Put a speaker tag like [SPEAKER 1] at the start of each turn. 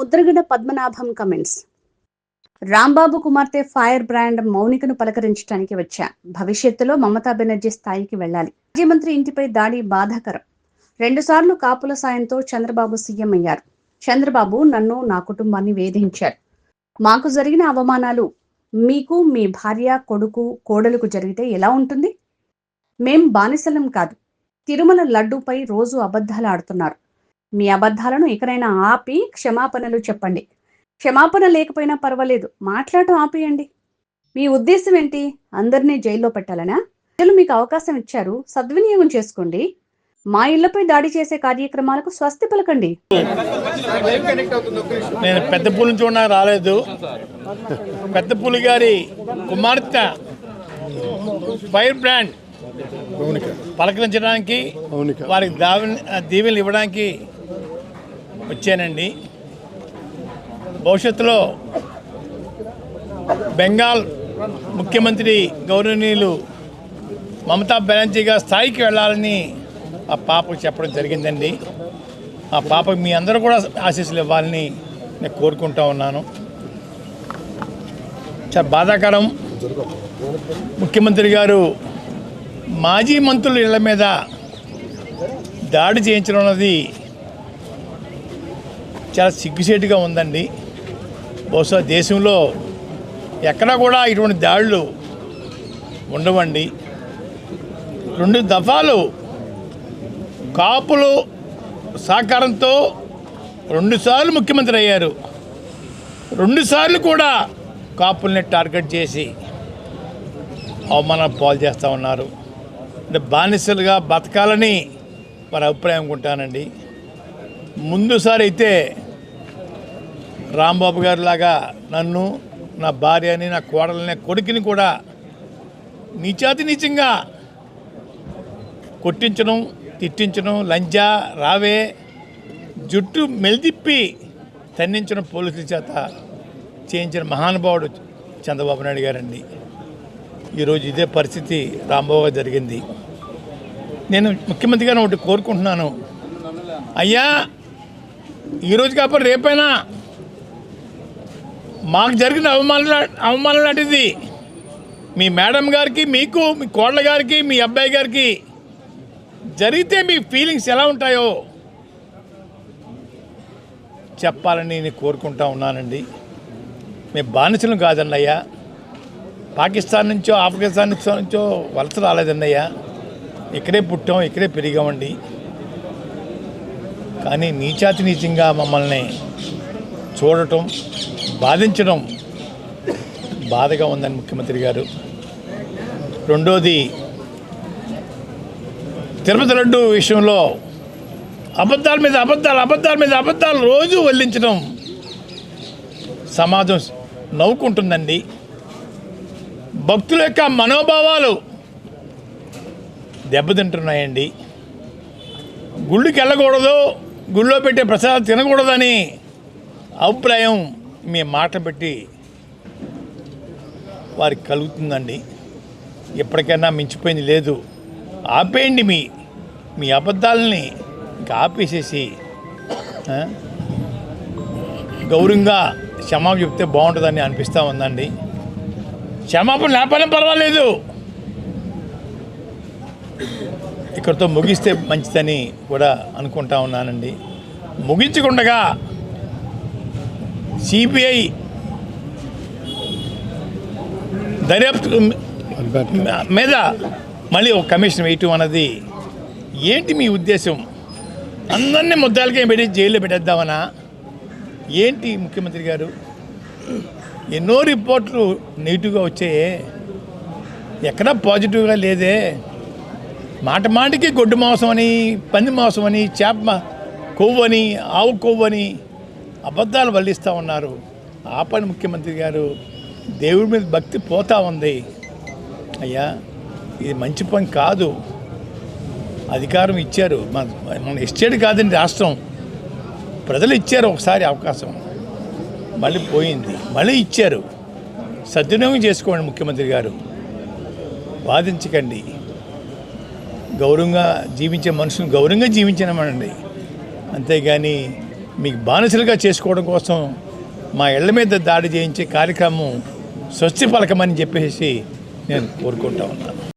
[SPEAKER 1] Mudragada Padmanabham comments. Rambabu కుమార్తె fire brand మౌనికను పలకరించడానికి వచ్చా. భవిష్యత్తులో మమతా బెనర్జీ స్థాయికి వెళ్ళాలి. మాజీ మంత్రి ఇంటిపై దాడి బాధాకరం. 2 సార్లు కాపుల సాయంతో చంద్రబాబు సీఎం అయ్యారు. చంద్రబాబు నన్ను, నా కుటుంబాన్ని వేధించారు. మాకు జరిగిన అవమానాలు మీకు, మీ భార్య, కొడుకు, కోడలకు జరిగితే ఎలా ఉంటుంది? మేం బానిసలం కాదు. తిరుమల లడ్డూపై రోజు అబద్ధాలు ఆడుతున్నారు. మీ అబద్ధాలను ఇకనైనా ఆపి క్షమాపణలు చెప్పండి. క్షమాపణ లేకపోయినా పర్వాలేదు, మాట్లాడటం ఆపేయండి. మీ ఉద్దేశం ఏంటి? అందరినీ జైల్లో పెట్టాలనా? ప్రజలు మీకు అవకాశం ఇచ్చారు, సద్వినియోగం చేసుకోండి. మా ఇళ్లపై దాడి చేసే కార్యక్రమాలకు స్వస్తి పలకండి.
[SPEAKER 2] నేను పెద్దపూడి నుంచి ఉన్నా రాలేదు. పెద్దపూడి గారి కుమార్తె ఫైర్ బ్రాండ్ పలకరించడానికి, వారికి దీవెనలు ఇవ్వడానికి వచ్చానండి. భవిష్యత్తులో బెంగాల్ ముఖ్యమంత్రి గౌరవనీయులు మమతా బెనర్జీ గారి స్థాయికి వెళ్ళాలని ఆ పాపకు చెప్పడం జరిగిందండి. ఆ పాపకు మీ అందరూ కూడా ఆశీస్సులు ఇవ్వాలని నేను కోరుకుంటా ఉన్నాను. చాలా బాధాకరం. ముఖ్యమంత్రి గారు మాజీ మంత్రుల ఇళ్ల మీద దాడి చేయించడం అన్నది చాలా సిగ్గుసేటుగా ఉందండి. బహుశా దేశంలో ఎక్కడా కూడా ఇటువంటి దాడులు ఉండవండి. 2 దఫాలు కాపులు సహకారంతో 2 సార్లు ముఖ్యమంత్రి అయ్యారు. 2 సార్లు కూడా కాపుల్ని టార్గెట్ చేసి అవమానాలు పాలు చేస్తూ ఉన్నారు. అంటే బానిసలుగా బతకాలని వారి అభిప్రాయం అనుకుంటానండి. ముందుసారి అయితే రాంబాబు గారి లాగా నన్ను, నా భార్యని, నా కోడలని, కొడుకుని కూడా నీచాతి నీచంగా కొట్టించడం, తిట్టించడం, లంజా రావే, జుట్టు మెలిదిప్పి తన్నించడం పోలీసుల చేత చేయించిన మహానుభావుడు చంద్రబాబు నాయుడు గారండి. ఈరోజు ఇదే పరిస్థితి రాంబాబు గారు జరిగింది. నేను ముఖ్యమంత్రి గారిని ఒకటి కోరుకుంటున్నాను. అయ్యా, ఈరోజు కాకపోతే రేపైనా మాకు జరిగిన అవమానం లాంటిది మీ మేడం గారికి, మీకు, మీ కోడల గారికి, మీ అబ్బాయి గారికి జరిగితే మీ ఫీలింగ్స్ ఎలా ఉంటాయో చెప్పాలని నేను కోరుకుంటా ఉన్నానండి. మేము బానిసలు కాదండి అయ్యా. పాకిస్తాన్ నుంచో, ఆఫ్ఘనిస్తాన్ నుంచో వలస రాలేదండి అయ్యా. ఇక్కడే పుట్టాం, ఇక్కడే పెరిగామండి. కానీ నీచాతి నీచంగా మమ్మల్ని చూడటం, బాధించడం బాధగా ఉందని ముఖ్యమంత్రి గారు. రెండోది, తిరుపతి లడ్డు విషయంలో అబద్ధాల మీద అబద్ధాలు రోజు వల్లించడం సమాజం నవ్వుకుంటుందండి. భక్తుల యొక్క మనోభావాలు దెబ్బతింటున్నాయండి. గుళ్ళకి వెళ్ళకూడదు, గుళ్ళో పెట్టే ప్రసాదం తినకూడదని అభిప్రాయం మీ మాట పెట్టి వారికి కలుగుతుందండి. ఎప్పటికైనా మించిపోయింది లేదు. ఆపేయండి మీ అబద్ధాలని, ఇంకా ఆపేసేసి గౌరవంగా క్షమాపణ చెప్తే బాగుంటుందని అనిపిస్తూ ఉందండి. క్షమాపణ లేకపోయినా పర్వాలేదు, ఇక్కడితో ముగిస్తే మంచిదని కూడా అనుకుంటా ఉన్నానండి. ముగించకుండా సిబిఐ దర్యాప్తు మీద మళ్ళీ ఒక కమిషన్ వేయటం అన్నది ఏంటి మీ ఉద్దేశం? అందరినీ ముద్దాలకే పెట్టి జైల్లో పెట్టేద్దామనా ఏంటి ముఖ్యమంత్రి గారు? ఎన్నో రిపోర్ట్లు నెగిటివ్గా వచ్చాయే, ఎక్కడా పాజిటివ్గా లేదే. మాటికి గొడ్డు మాంసం అని, పంది మాంసం అని, చేప కొవ్వని, ఆవు కొవ్వని అబద్ధాలు వల్లిస్తూ ఉన్నారు. ఆపని ముఖ్యమంత్రి గారు. దేవుడి మీద భక్తి పోతూ ఉంది. అయ్యా, ఇది మంచి పని కాదు. అధికారం ఇచ్చారు, మన ఎస్టేట్ కాదండి రాష్ట్రం, ప్రజలు ఇచ్చారు ఒకసారి అవకాశం, మళ్ళీ పోయింది, మళ్ళీ ఇచ్చారు. సద్వినియోగం చేసుకోండి ముఖ్యమంత్రి గారు, బాధించకండి. గౌరవంగా జీవించే మనుషులను గౌరవంగా జీవించనమండి, అంతేగాని మీకు బానిసలుగా చేసుకోవడం కోసం మా ఇళ్ల మీద దాడి చేయించే కార్యక్రమం స్వస్తి పలకమని చెప్పేసి నేను కోరుకుంటా ఉన్నాను.